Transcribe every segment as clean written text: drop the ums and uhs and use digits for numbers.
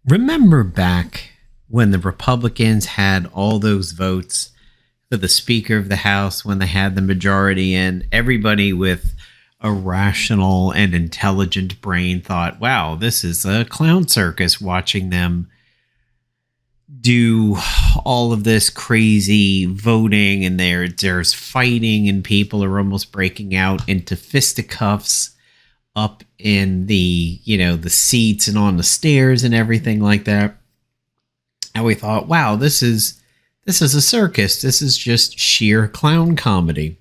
Remember back when the Republicans had all those votes for the Speaker of the House when they had the majority in? Everybody with a rational and intelligent brain thought, wow, this is a clown circus watching them do all of this crazy voting, and there's fighting and people are almost breaking out into fisticuffs up in the seats and on the stairs and everything like that. And we thought, wow, this is a circus. This is just sheer clown comedy.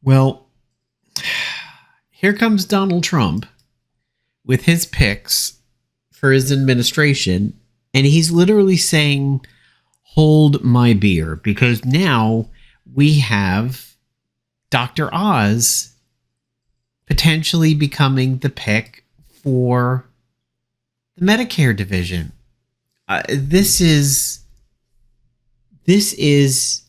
Well, here comes Donald Trump with his picks for his administration, and he's literally saying, hold my beer, because now we have Dr. Oz potentially becoming the pick for the Medicare division. This is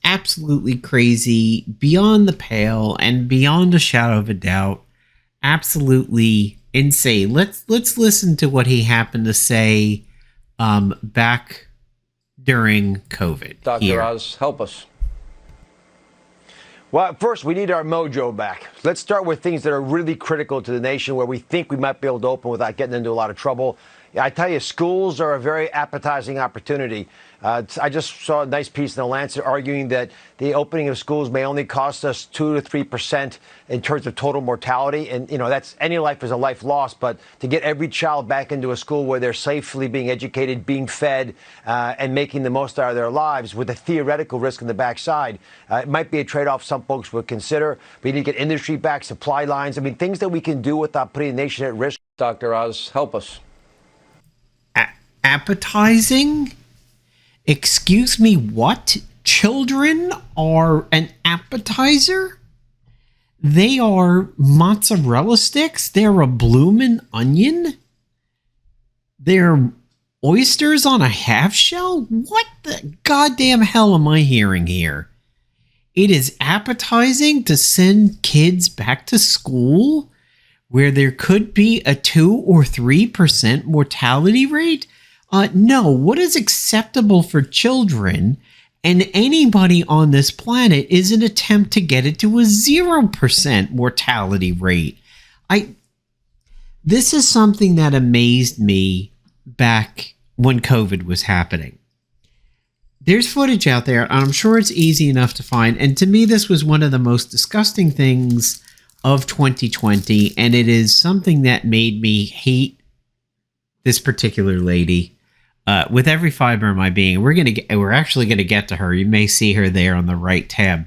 absolutely crazy, beyond the pale, and beyond a shadow of a doubt, absolutely insane. Let's listen to what he happened to say back during COVID. Dr. Oz, help us. Well, first, we need our mojo back. Let's start with things that are really critical to the nation, where we think we might be able to open without getting into a lot of trouble. I tell you, schools are a very appetizing opportunity. I just saw a nice piece in The Lancet arguing that the opening of schools may only cost us 2 to 3% in terms of total mortality. And, that's any life is a life lost. But to get every child back into a school where they're safely being educated, being fed, and making the most out of their lives with a theoretical risk on the backside, it might be a trade-off some folks would consider. We need to get industry back, supply lines. I mean, things that we can do without putting the nation at risk. Dr. Oz, help us. Appetizing? Excuse me, what? Children are an appetizer? They are mozzarella sticks? They're a bloomin' onion? They're oysters on a half shell? What the goddamn hell am I hearing here? It is appetizing to send kids back to school where there could be a 2 or 3% mortality rate? No, what is acceptable for children and anybody on this planet is an attempt to get it to a 0% mortality rate. This is something that amazed me back when COVID was happening. There's footage out there, and I'm sure it's easy enough to find. And to me, this was one of the most disgusting things of 2020, and it is something that made me hate this particular lady with every fiber of my being. We're actually gonna get to her. You may see her there on the right tab.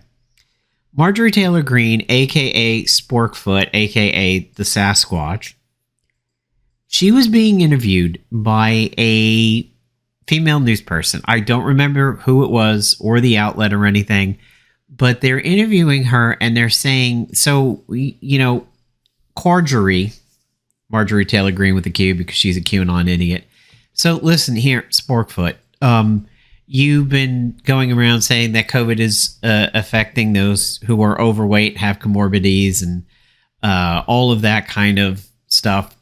Marjorie Taylor Greene, aka Sporkfoot, aka the Sasquatch. She was being interviewed by a female news person. I don't remember who it was or the outlet or anything, but they're interviewing her and they're saying, so, Marjorie Taylor Greene with a Q because she's a QAnon idiot. So listen here, Sporkfoot. You've been going around saying that COVID is affecting those who are overweight, have comorbidities, and all of that kind of stuff.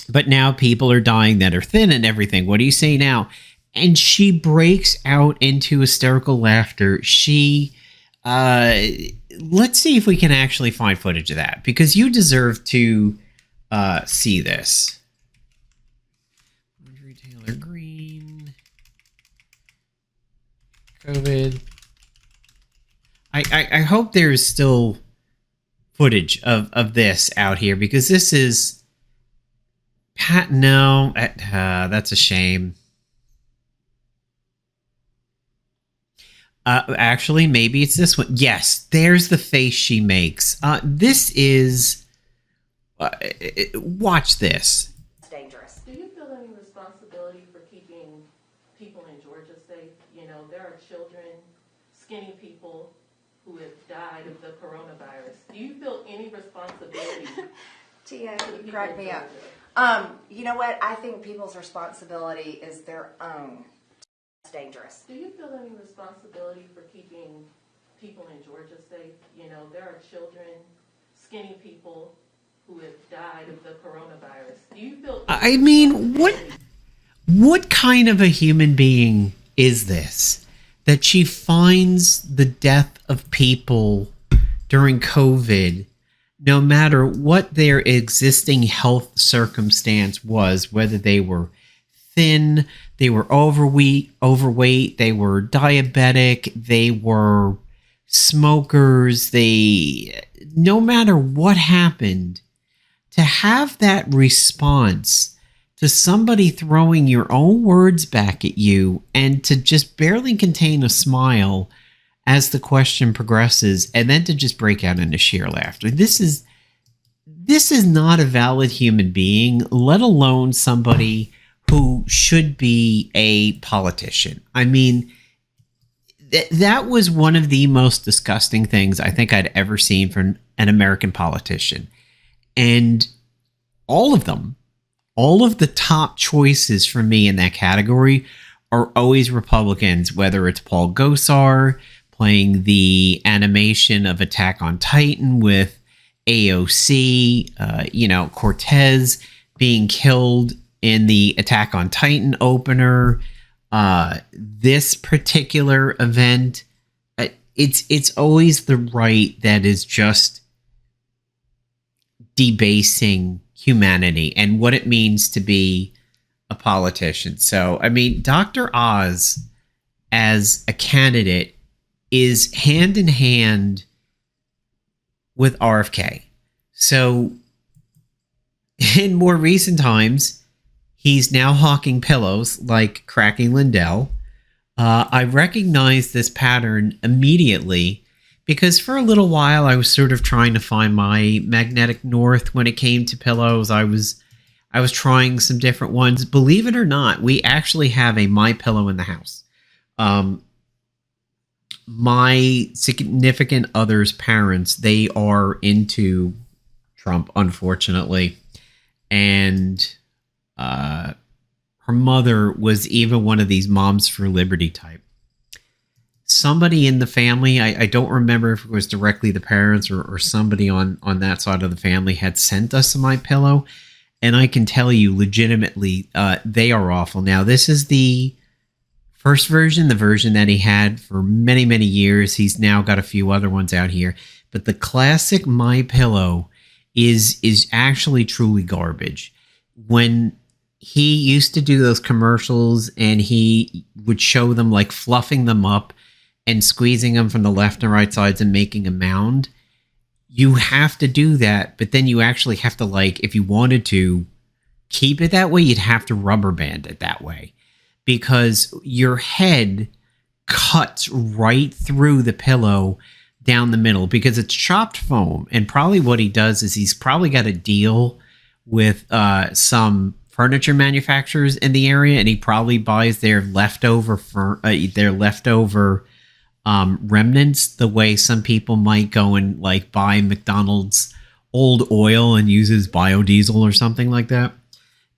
But now people are dying that are thin and everything. What do you say now? And she breaks out into hysterical laughter. Let's see if we can actually find footage of that, because you deserve to see this. Marjorie Taylor Greene, COVID. I hope there's still footage of this out here, because this is no, that's a shame. Actually, maybe it's this one. Yes, there's the face she makes. This is... watch this. It's dangerous. Do you feel any responsibility for keeping people in Georgia safe? There are children, skinny people who have died of the coronavirus. Do you feel any responsibility? Tia, you cracked me up. You know what? I think people's responsibility is their own. It's dangerous. Do you feel any responsibility for keeping people in Georgia safe? There are children, skinny people who have died of the coronavirus. Do you feel... I mean, What kind of a human being is this? That she finds the death of people during COVID, no matter what their existing health circumstance was, whether they were thin, they were overweight, they were diabetic, they were smokers, no matter what happened, to have that response to somebody throwing your own words back at you and to just barely contain a smile as the question progresses, and then to just break out into sheer laughter. This is not a valid human being, let alone somebody who should be a politician. I mean, that was one of the most disgusting things I think I'd ever seen from an American politician. And all of them, all of the top choices for me in that category are always Republicans, whether it's Paul Gosar playing the animation of Attack on Titan with AOC, Cortez being killed in the Attack on Titan opener. This particular event, it's always the right that is just debasing humanity and what it means to be a politician. So, I mean, Dr. Oz as a candidate is hand in hand with RFK. So, in more recent times, he's now hawking pillows like Cracking Lindell. I recognized this pattern immediately because for a little while I was sort of trying to find my magnetic north when it came to pillows. I was trying some different ones. Believe it or not, we actually have a My Pillow in the house. My significant other's parents, they are into Trump, unfortunately. And her mother was even one of these Moms for Liberty type. Somebody in the family, I don't remember if it was directly the parents or somebody on that side of the family, had sent us a My Pillow, and I can tell you legitimately, they are awful. Now, this is the first version, the version that he had for many, many years. He's now got a few other ones out here, but the classic My Pillow is actually truly garbage. When he used to do those commercials and he would show them like fluffing them up and squeezing them from the left and right sides and making a mound, you have to do that, but then you actually have to, like, if you wanted to keep it that way, you'd have to rubber band it that way because your head cuts right through the pillow down the middle because it's chopped foam. And probably what he does is he's probably got a deal with some furniture manufacturers in the area, and he probably buys their leftover remnants, the way some people might go and like buy McDonald's old oil and uses biodiesel or something like that.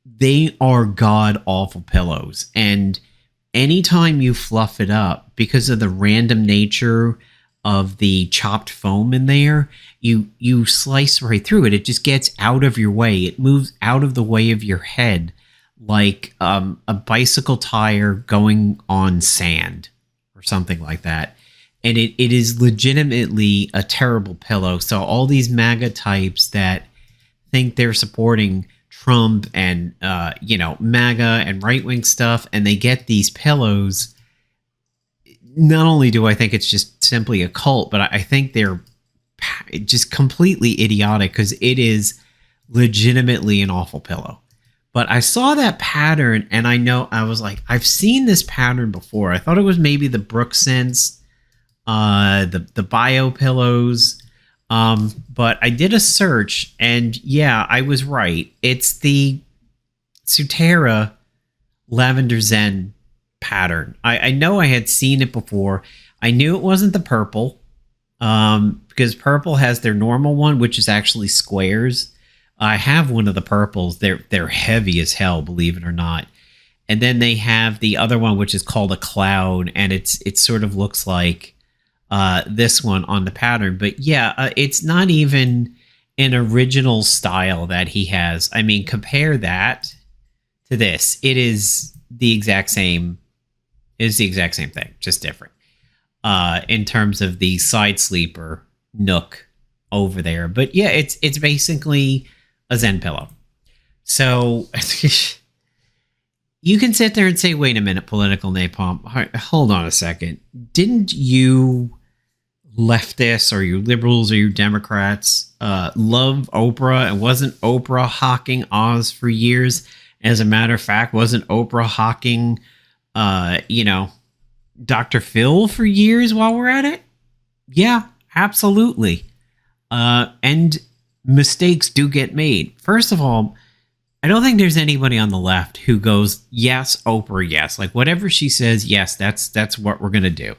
They are god awful pillows, and anytime you fluff it up, because of the random nature of the chopped foam in there, you slice right through it. It just gets out of your way. It moves out of the way of your head like a bicycle tire going on sand or something like that. And it is legitimately a terrible pillow. So all these MAGA types that think they're supporting Trump and MAGA and right-wing stuff, and they get these pillows, not only do I think it's just simply a cult, but I think they're just completely idiotic because it is legitimately an awful pillow. But I saw that pattern and I was like, I've seen this pattern before. I thought it was maybe the Brooksense, the bio pillows. But I did a search and yeah, I was right. It's the Sutera Lavender Zen pattern. I know I had seen it before. I knew it wasn't the purple, because purple has their normal one, which is actually squares. I have one of the purples. They're heavy as hell, believe it or not. And then they have the other one, which is called a cloud, and it sort of looks like this one on the pattern. But yeah, it's not even an original style that he has. I mean, compare that to this. It is the exact same. It's the exact same thing, just different. In terms of the side sleeper nook over there, but yeah, it's basically a Zen pillow. So you can sit there and say, "Wait a minute, political napalm. Hold on a second. Didn't you leftists or you liberals or you Democrats love Oprah? And wasn't Oprah hawking Oz for years? As a matter of fact, wasn't Oprah hawking, Dr. Phil for years while we're at it? Yeah, absolutely. And mistakes do get made. First of all, I don't think there's anybody on the left who goes, yes, Oprah, yes. Like whatever she says, yes, that's what we're going to do.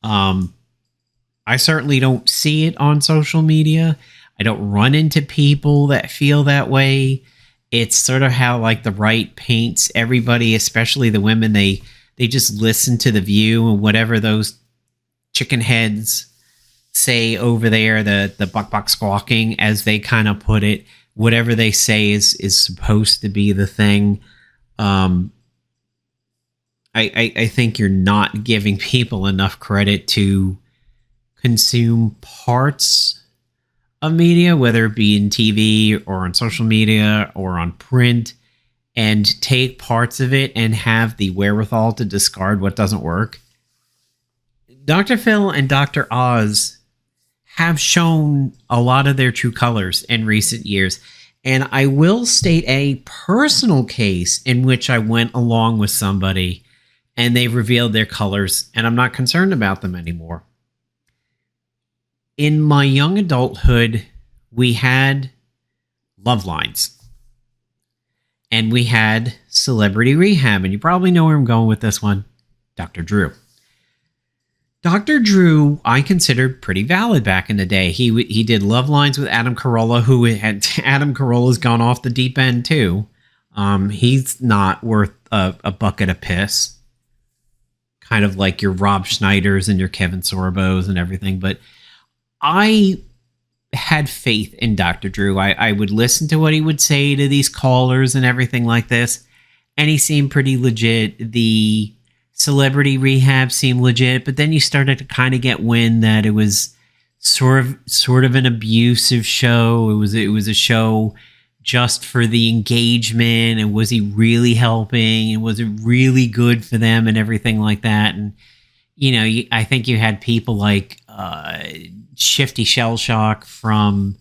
I certainly don't see it on social media. I don't run into people that feel that way. It's sort of how like the right paints everybody, especially the women. They just listen to The View and whatever those chicken heads say over there, the buck squawking, as they kind of put it. Whatever they say is supposed to be the thing. I think you're not giving people enough credit to consume parts of media, whether it be in TV or on social media or on print, and take parts of it and have the wherewithal to discard what doesn't work. Dr. Phil and Dr. Oz have shown a lot of their true colors in recent years. And I will state a personal case in which I went along with somebody and they revealed their colors, and I'm not concerned about them anymore. In my young adulthood, we had love lines. And we had Celebrity Rehab, and you probably know where I'm going with this one. Dr. Drew. Dr. Drew, I considered pretty valid back in the day. He did love lines with Adam Carolla, who had Adam Carolla's gone off the deep end too. He's not worth a bucket of piss. Kind of like your Rob Schneiders and your Kevin Sorbos and everything. But I had faith in Dr. Drew. I would listen to what he would say to these callers and everything like this. And he seemed pretty legit. The Celebrity Rehab seemed legit, but then you started to kind of get wind that it was sort of an abusive show. It was a show just for the engagement, and was he really helping, and was it really good for them and everything like that. And I think you had people like Shifty Shellshock from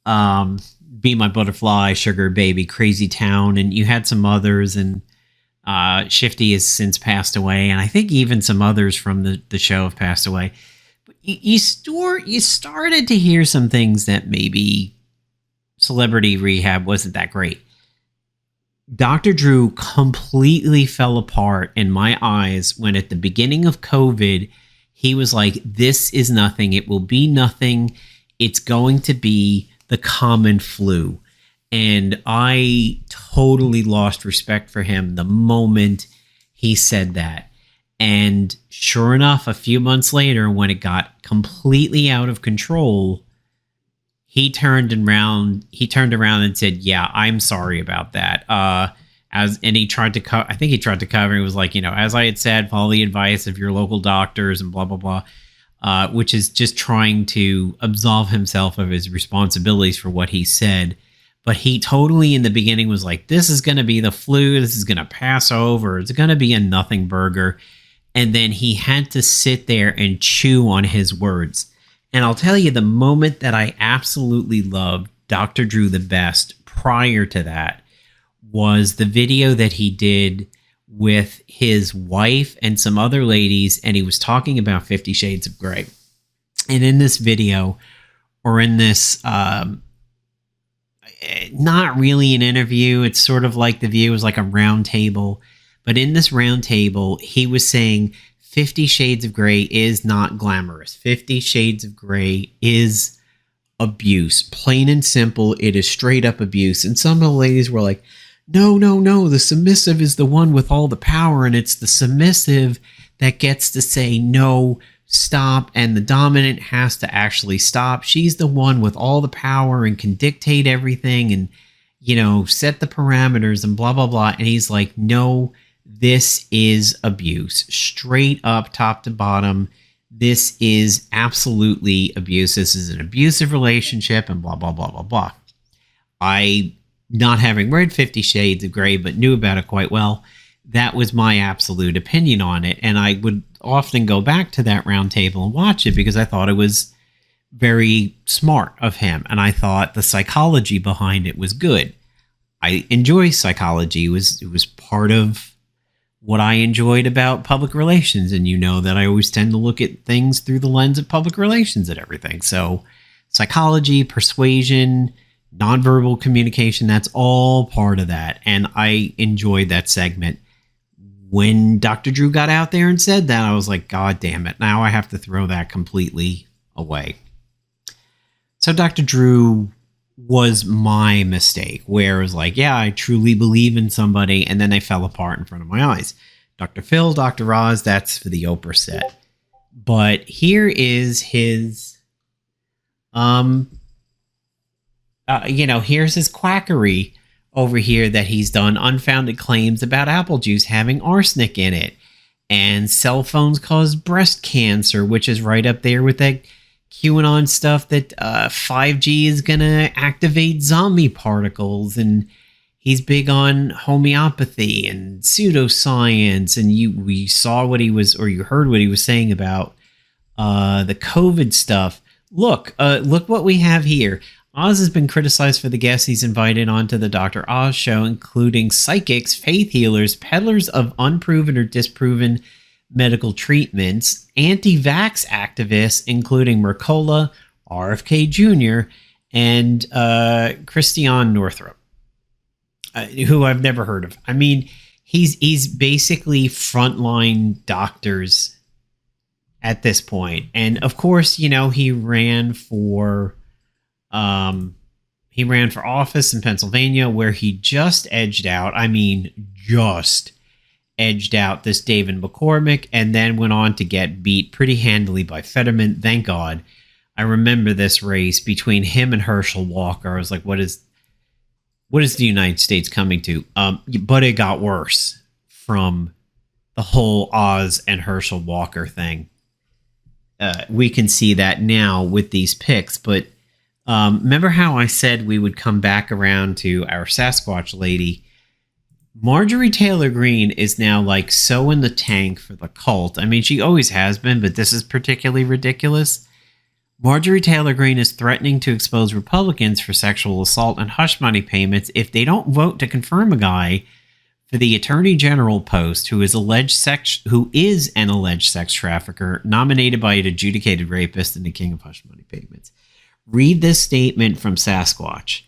Be My Butterfly, Sugar Baby, Crazy Town, and you had some others, and Shifty has since passed away, and I think even some others from the show have passed away. But you started to hear some things that maybe Celebrity Rehab wasn't that great. Dr. Drew completely fell apart in my eyes when at the beginning of COVID, he was like, this is nothing. It will be nothing. It's going to be the common flu. And I totally lost respect for him the moment he said that. And sure enough, a few months later, when it got completely out of control, he turned around and said, yeah, I'm sorry about that. And he tried to I think he tried to cover. It was like, as I had said, follow the advice of your local doctors and blah, blah, blah, which is just trying to absolve himself of his responsibilities for what he said. But he totally in the beginning was like, this is going to be the flu. This is going to pass over. It's going to be a nothing burger. And then he had to sit there and chew on his words. And I'll tell you, the moment that I absolutely loved Dr. Drew the best prior to that was the video that he did with his wife and some other ladies, and he was talking about 50 Shades of Grey. And in this video, or in this, not really an interview, it's sort of like The View was like a round table, but in this round table, he was saying 50 Shades of Grey is not glamorous. 50 Shades of Grey is abuse. Plain and simple, it is straight up abuse. And some of the ladies were like, no, the submissive is the one with all the power, and it's the submissive that gets to say no, stop, and the dominant has to actually stop. She's the one with all the power and can dictate everything and, set the parameters and blah, blah, blah. And he's like, no, This is abuse, straight up, top to bottom. This is absolutely abuse. This is an abusive relationship and blah, blah, blah, blah, blah. I, not having read 50 Shades of Grey, but knew about it quite well, that was my absolute opinion on it. And I would often go back to that round table and watch it because I thought it was very smart of him. And I thought the psychology behind it was good. I enjoy psychology. It was part of what I enjoyed about public relations. And you know that I always tend to look at things through the lens of public relations and everything. So psychology, persuasion, nonverbal communication, that's all part of that. And I enjoyed that segment. When Dr. Drew got out there and said that, I was like, God damn it. Now I have to throw that completely away. So Dr. Drew was my mistake, where it was like, yeah, I truly believe in somebody, and then they fell apart in front of my eyes. Dr. Phil, Dr. Oz, that's for the Oprah set. But here is his, here's his quackery over here that he's done unfounded claims about apple juice having arsenic in it, and cell phones cause breast cancer, which is right up there with that QAnon stuff that 5G is going to activate zombie particles, and he's big on homeopathy and pseudoscience. And we saw what he was, or you heard what he was saying about the COVID stuff. Look what we have here. Oz has been criticized for the guests he's invited onto the Dr. Oz show, including psychics, faith healers, peddlers of unproven or disproven medical treatments, anti-vax activists, including Mercola, RFK Junior, and Christiane Northrup, who I've never heard of. I mean, he's basically frontline doctors at this point. And of course, he ran for office in Pennsylvania, where he just edged out. I mean, just edged out this David McCormick, and then went on to get beat pretty handily by Fetterman. Thank God. I remember this race between him and Herschel Walker. I was like, what is the United States coming to? But it got worse from the whole Oz and Herschel Walker thing. We can see that now with these picks, but remember how I said we would come back around to our Sasquatch lady? Marjorie Taylor Greene is now like so in the tank for the cult. I mean, she always has been, but this is particularly ridiculous. Marjorie Taylor Greene is threatening to expose Republicans for sexual assault and hush money payments if they don't vote to confirm a guy for the Attorney General post who is an alleged sex trafficker nominated by an adjudicated rapist and the king of hush money payments. Read this statement from Sasquatch.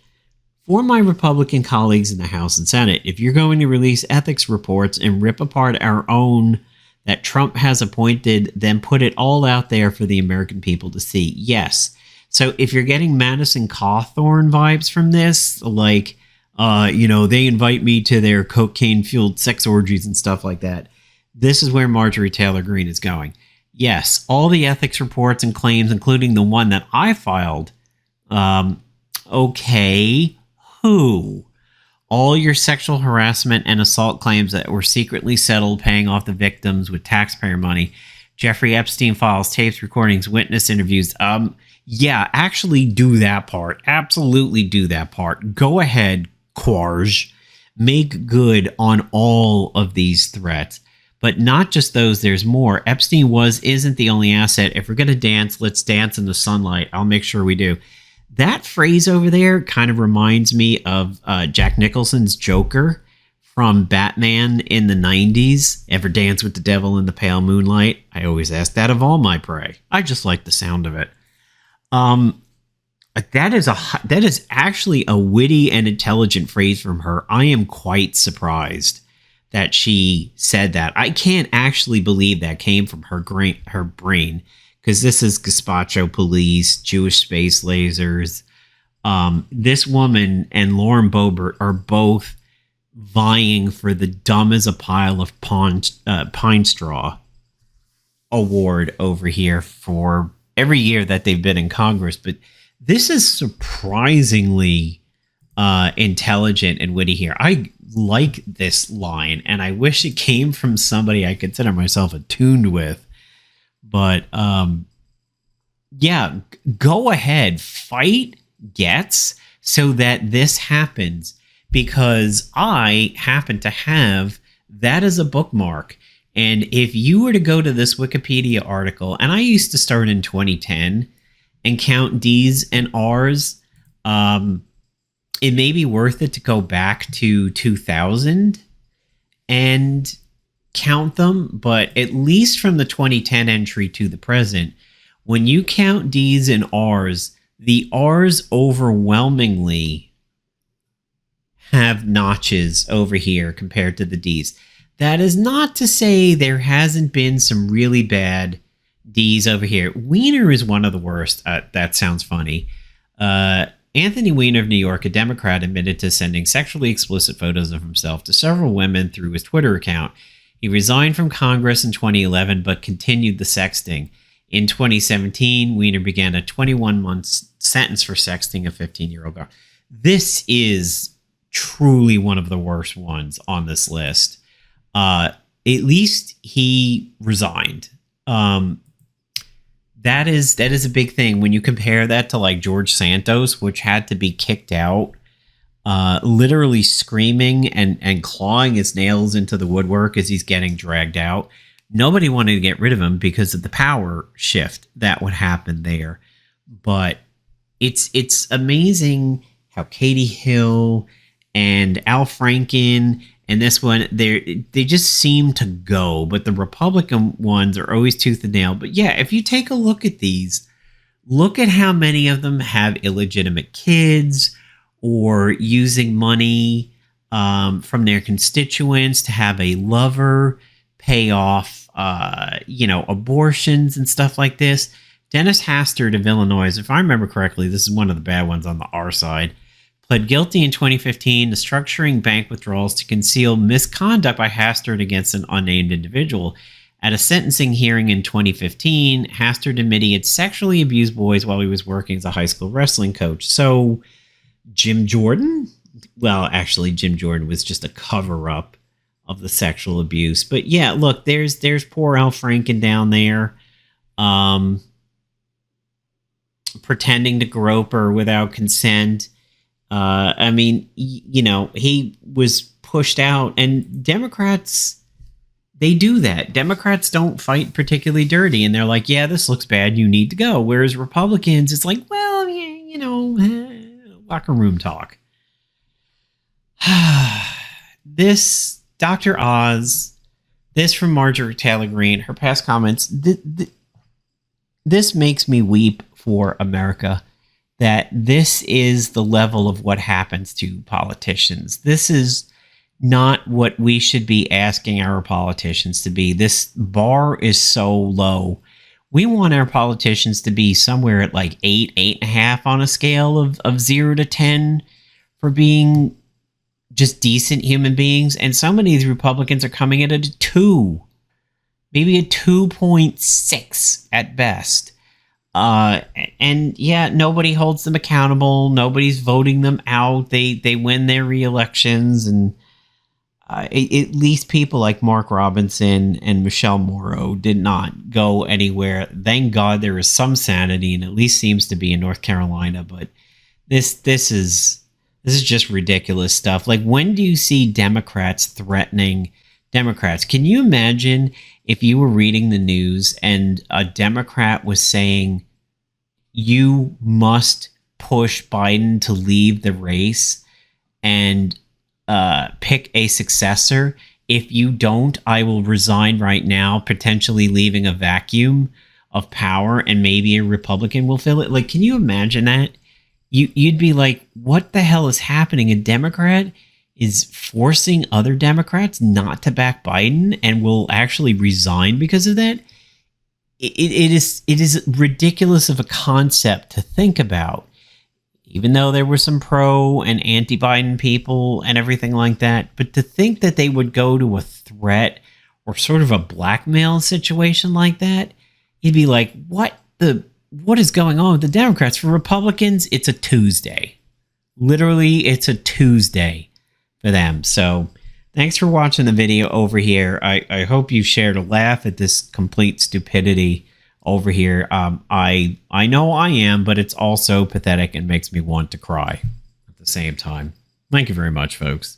For my Republican colleagues in the House and Senate, if you're going to release ethics reports and rip apart our own that Trump has appointed, then put it all out there for the American people to see. Yes. So if you're getting Madison Cawthorn vibes from this, like, they invite me to their cocaine-fueled sex orgies and stuff like that, this is where Marjorie Taylor Greene is going. Yes, all the ethics reports and claims, including the one that I filed. Okay, who? All your sexual harassment and assault claims that were secretly settled, paying off the victims with taxpayer money. Jeffrey Epstein files, tapes, recordings, witness interviews. Yeah, actually do that part. Absolutely do that part. Go ahead, Quarge. Make good on all of these threats. But not just those, there's more. Epstein isn't the only asset. If we're going to dance, let's dance in the sunlight. I'll make sure we do. That phrase over there kind of reminds me of Jack Nicholson's Joker from Batman in the 90s. Ever dance with the devil in the pale moonlight? I always ask that of all my prey. I just like the sound of it. That is actually a witty and intelligent phrase from her. I am quite surprised that she said that. I can't actually believe that came from her brain, because this is Gazpacho Police, Jewish space lasers. This woman and Lauren Boebert are both vying for the dumb as a pile of pine straw award over here for every year that they've been in Congress. But this is surprisingly intelligent and witty here. I like this line, and I wish it came from somebody I consider myself attuned with. But yeah, go ahead, fight Gaetz so that this happens, because I happen to have that as a bookmark. And if you were to go to this Wikipedia article, and I used to start in 2010 and count D's and R's, it may be worth it to go back to 2000 and count them. But at least from the 2010 entry to the present, when you count D's and R's, the R's overwhelmingly have notches over here compared to the D's. That is not to say there hasn't been some really bad D's over here. Weiner is one of the worst. That sounds funny. Anthony Weiner of New York, a Democrat, admitted to sending sexually explicit photos of himself to several women through his Twitter account. He resigned from Congress in 2011, but continued the sexting. In 2017, Weiner began a 21-month sentence for sexting a 15-year-old girl. This is truly one of the worst ones on this list. At least he resigned. That is a big thing when you compare that to like George Santos, which had to be kicked out, literally screaming and clawing his nails into the woodwork as he's getting dragged out. Nobody wanted to get rid of him because of the power shift that would happen there. But it's amazing how Katie Hill and Al Franken and this one, they just seem to go, but the Republican ones are always tooth and nail. But yeah, if you take a look at these, look at how many of them have illegitimate kids or using money from their constituents to have a lover pay off, abortions and stuff like this. Dennis Hastert of Illinois, if I remember correctly, this is one of the bad ones on the R side, pled guilty in 2015 to structuring bank withdrawals to conceal misconduct by Hastert against an unnamed individual. At a sentencing hearing in 2015, Hastert admitted he had sexually abused boys while he was working as a high school wrestling coach. So, Jim Jordan? Well, actually, Jim Jordan was just a cover-up of the sexual abuse. But yeah, look, there's poor Al Franken down there, pretending to grope her without consent. He was pushed out, and Democrats, they do that. Democrats don't fight particularly dirty, and they're like, yeah, this looks bad, you need to go. Whereas Republicans, it's like, well, locker room talk. This Dr. Oz, this from Marjorie Taylor Greene, her past comments, this makes me weep for America. That this is the level of what happens to politicians. This is not what we should be asking our politicians to be. This bar is so low. We want our politicians to be somewhere at like 8, 8.5 on a scale of 0 to 10 for being just decent human beings. And some of these Republicans are coming in at a 2, maybe a 2.6 at best. And yeah, nobody holds them accountable. Nobody's voting them out. They win their re-elections, and at least people like Mark Robinson and Michelle Morrow did not go anywhere. Thank God there is some sanity, and at least seems to be in North Carolina. But this is just ridiculous stuff. Like, when do you see Democrats threatening Democrats? Can you imagine if you were reading the news and a Democrat was saying, you must push Biden to leave the race and pick a successor. If you don't, I will resign right now, potentially leaving a vacuum of power, and maybe a Republican will fill it. Like, can you imagine that? You'd be like, what the hell is happening? A Democrat is forcing other Democrats not to back Biden and will actually resign because of that. It is ridiculous of a concept to think about, even though there were some pro and anti-Biden people and everything like that. But to think that they would go to a threat or sort of a blackmail situation like that, you'd be like, what is going on with the Democrats? For Republicans, it's a Tuesday. Literally, it's a Tuesday for them. So thanks for watching the video over here. I hope you shared a laugh at this complete stupidity over here. I know I am, but it's also pathetic and makes me want to cry at the same time. Thank you very much, folks.